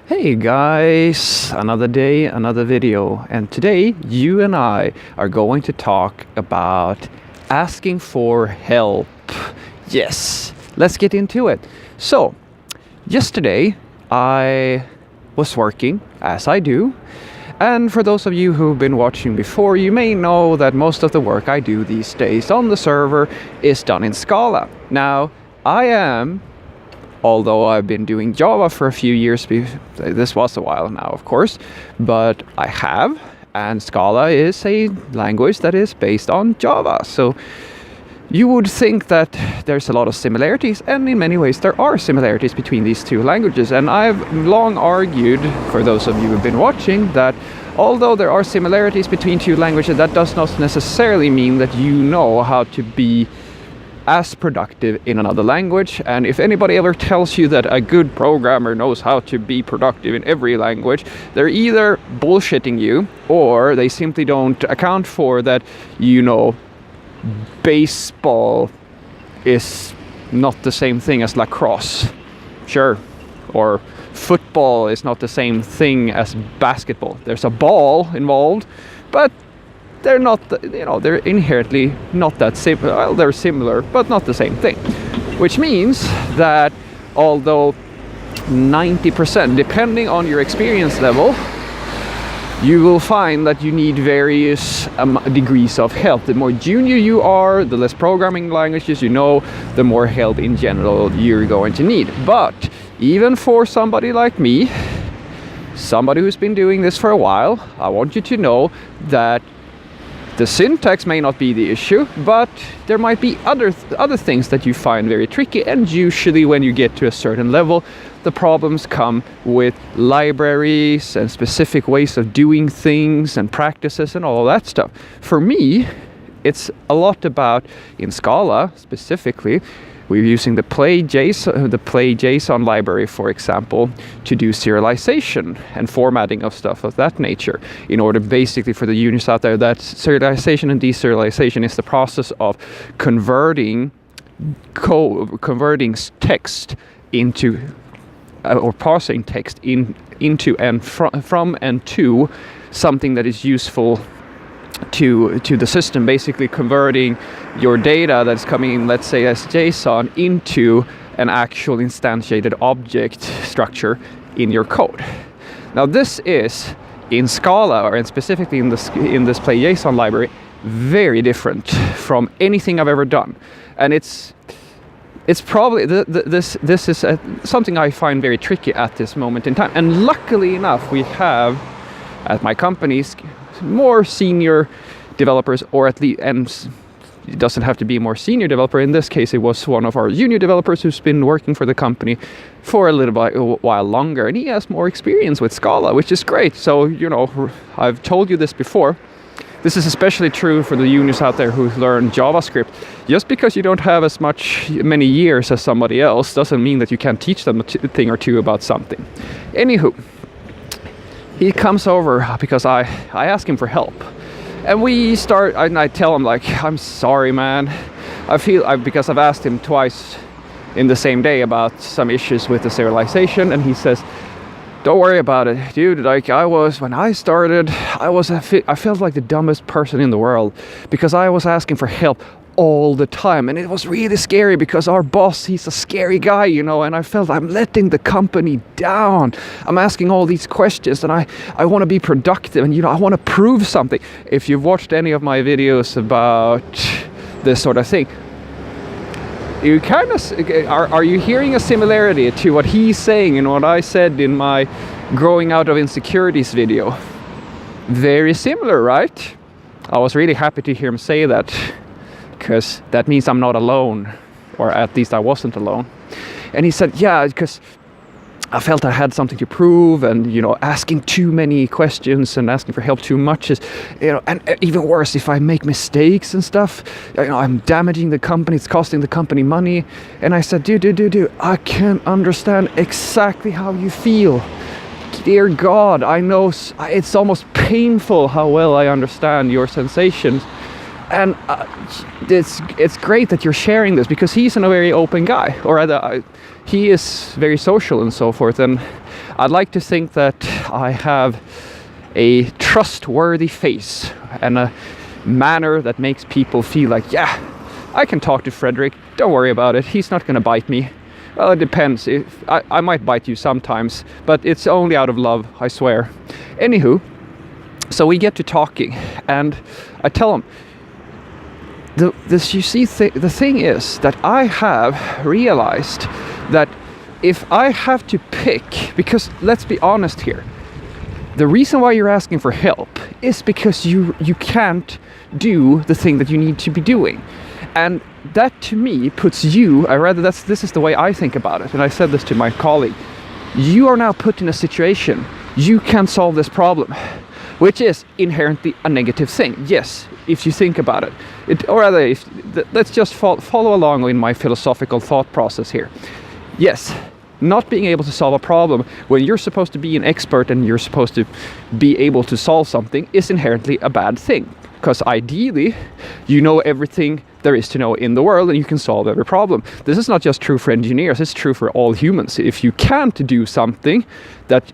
Hey guys, another day, another video, and today you and I are going to talk about asking for help. Yes, let's get into it. So, yesterday I was working, as I do, and for those of you who've been watching before, you may know that most of the work I do these days on the server is done in Scala. Now, although I've been doing Java for a few years, this was a while now, of course, but I have, and Scala is a language that is based on Java. So you would think that there's a lot of similarities, and in many ways there are similarities between these two languages. And I've long argued, for those of you who've been watching, that although there are similarities between two languages, that does not necessarily mean that you know how to be as productive in another language. And if anybody ever tells you that a good programmer knows how to be productive in every language, they're either bullshitting you or they simply don't account for that, baseball is not the same thing as lacrosse. Sure. Or football is not the same thing as basketball. There's a ball involved, but they're not, they're inherently not that similar. Well, they're similar, but not the same thing. Which means that although 90%, depending on your experience level, you will find that you need various degrees of help. The more junior you are, the less programming languages you know, the more help in general you're going to need. But even for somebody like me, somebody who's been doing this for a while, I want you to know that the syntax may not be the issue, but there might be other things that you find very tricky, and usually when you get to a certain level, the problems come with libraries and specific ways of doing things and practices and all that stuff. For me, it's a lot about, in Scala specifically, we're using the PlayJSON library, for example, to do serialization and formatting of stuff of that nature. In order, basically, for the users out there, that serialization and deserialization is the process of converting text into, or parsing text into and from and to something that is useful to the system, basically converting your data that's coming in, let's say as JSON, into an actual instantiated object structure in your code. Now this is, in Scala, and specifically in this PlayJSON library, very different from anything I've ever done. And it's probably, this is something I find very tricky at this moment in time. And luckily enough, we have, at my companies, more senior developers, or at least, and it doesn't have to be a more senior developer. In this case, it was one of our junior developers who's been working for the company for a while longer, and he has more experience with Scala, which is great. So, I've told you this before. This is especially true for the juniors out there who learn JavaScript. Just because you don't have many years as somebody else doesn't mean that you can't teach them a thing or two about something. Anywho, he comes over because I ask him for help. And we start, and I tell him, like, I'm sorry, man. Because I've asked him twice in the same day about some issues with the serialization, and he says, don't worry about it, dude. Like, when I started, I felt like the dumbest person in the world because I was asking for help all the time, and it was really scary because our boss, he's a scary guy, and I felt I'm letting the company down. I'm asking all these questions, and I want to be productive, and I want to prove something. If you've watched any of my videos about this sort of thing, you kind of are you hearing a similarity to what he's saying and what I said in my Growing Out of Insecurities video? Very similar, right? I was really happy to hear him say that, because that means I'm not alone, or at least I wasn't alone. And he said, yeah, because I felt I had something to prove, and asking too many questions and asking for help too much is, and even worse, if I make mistakes and stuff, I'm damaging the company, it's costing the company money. And I said, dude, I can understand exactly how you feel. Dear God, I know it's almost painful how well I understand your sensations. And it's great that you're sharing this, because he's a very open guy, or rather, he is very social and so forth. And I'd like to think that I have a trustworthy face and a manner that makes people feel like, yeah, I can talk to Fredrik, don't worry about it, he's not gonna bite me. Well, it depends. I might bite you sometimes, but it's only out of love, I swear. Anywho, so we get to talking, and I tell him, the thing is that I have realized that if I have to pick, because let's be honest here, the reason why you're asking for help is because you can't do the thing that you need to be doing. And that to me puts you, this is the way I think about it, and I said this to my colleague, you are now put in a situation, you can't solve this problem, which is inherently a negative thing. Yes, if you think about it. Let's just follow along in my philosophical thought process here. Yes, not being able to solve a problem when you're supposed to be an expert and you're supposed to be able to solve something is inherently a bad thing. Because ideally, you know everything there is to know in the world and you can solve every problem. This is not just true for engineers, it's true for all humans. If you can't do something that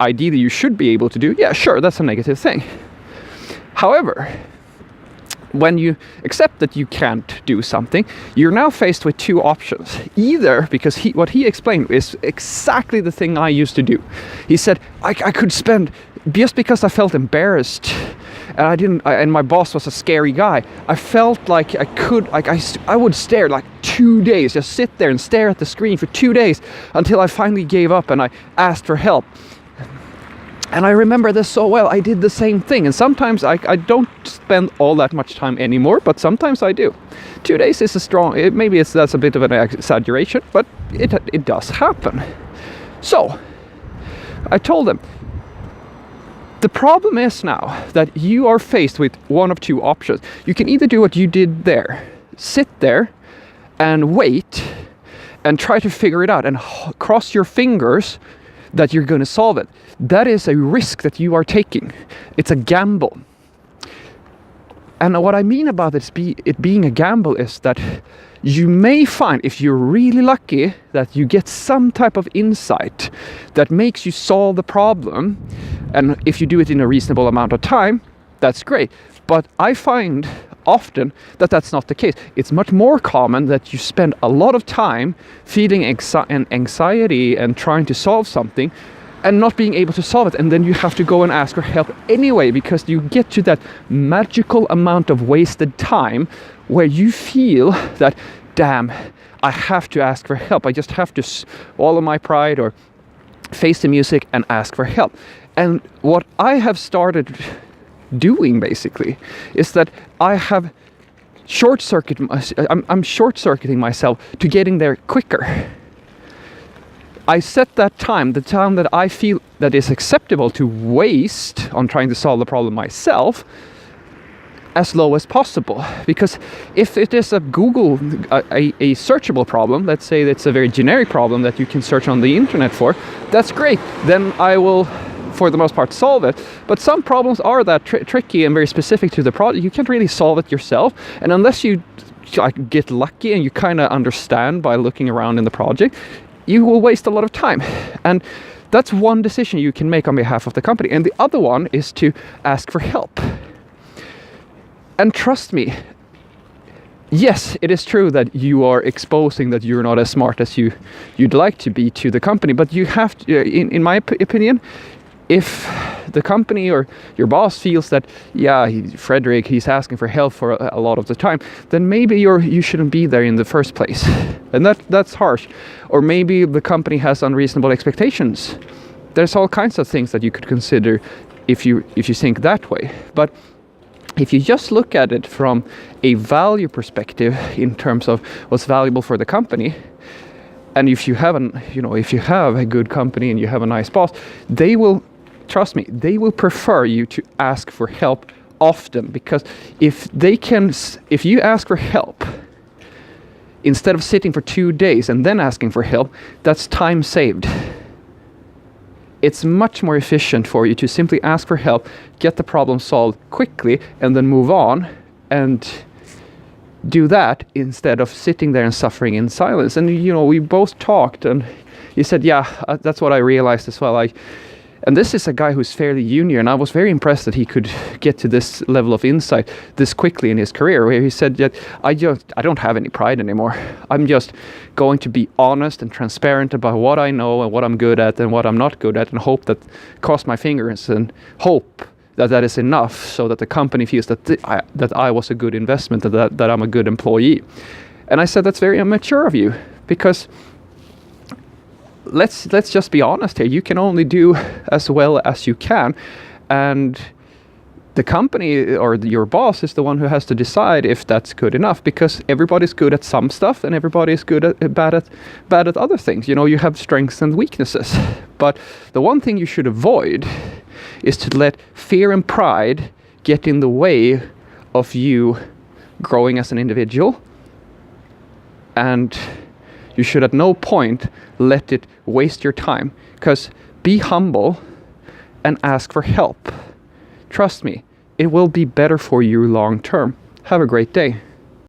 ideally you should be able to do, yeah, sure, that's a negative thing. However, when you accept that you can't do something, you're now faced with two options. Either, because what he explained is exactly the thing I used to do. He said, I could spend, just because I felt embarrassed, and my boss was a scary guy, I felt like I would stare like 2 days, just sit there and stare at the screen for 2 days until I finally gave up and I asked for help. And I remember this so well. I did the same thing, and sometimes I don't spend all that much time anymore, but sometimes I do. 2 days is that's a bit of an exaggeration, but it does happen. So I told them, the problem is now that you are faced with one of two options. You can either do what you did there, sit there and wait and try to figure it out and cross your fingers that you're going to solve it. That is a risk that you are taking. It's a gamble. And what I mean about it being a gamble is that you may find, if you're really lucky, that you get some type of insight that makes you solve the problem. And if you do it in a reasonable amount of time, that's great. But I find often that that's not the case. It's much more common that you spend a lot of time feeling anxiety and trying to solve something and not being able to solve it, and then you have to go and ask for help anyway, because you get to that magical amount of wasted time where you feel that, damn, I have to ask for help. I just have to swallow my pride or face the music and ask for help. And what I have started doing basically is that I have I'm short-circuiting myself to getting there quicker. I set that time, the time that I feel that is acceptable to waste on trying to solve the problem myself, as low as possible. Because if it is a searchable problem, let's say it's a very generic problem that you can search on the internet for, that's great. Then I will, for the most part, solve it. But some problems are that tricky and very specific to the project. You can't really solve it yourself. And unless you get lucky and you kind of understand by looking around in the project, you will waste a lot of time. And that's one decision you can make on behalf of the company. And the other one is to ask for help. And trust me, yes, it is true that you are exposing that you're not as smart as you'd like to be to the company, but you have to, in my opinion, if the company or your boss feels that, yeah, Fredrik, he's asking for help for a lot of the time, then maybe you shouldn't be there in the first place. And that's harsh. Or maybe the company has unreasonable expectations. There's all kinds of things that you could consider if you think that way. But if you just look at it from a value perspective in terms of what's valuable for the company, and if you have a good company and you have a nice boss, trust me, they will prefer you to ask for help often, because if you ask for help instead of sitting for 2 days and then asking for help, that's time saved. It's much more efficient for you to simply ask for help, get the problem solved quickly, and then move on and do that instead of sitting there and suffering in silence. And we both talked, and he said, yeah, that's what I realized as well. And this is a guy who's fairly junior, and I was very impressed that he could get to this level of insight this quickly in his career, where he said that I don't have any pride anymore. I'm just going to be honest and transparent about what I know and what I'm good at and what I'm not good at, and cross my fingers and hope that is enough, so that the company feels that I was a good investment, that I'm a good employee. And I said, that's very immature of you, because let's just be honest here. You can only do as well as you can, and the company or your boss is the one who has to decide if that's good enough, because everybody's good at some stuff and everybody's bad at other things. You know, you have strengths and weaknesses. But the one thing you should avoid is to let fear and pride get in the way of you growing as an individual, and you should at no point let it waste your time. Because be humble and ask for help. Trust me, it will be better for you long term. Have a great day.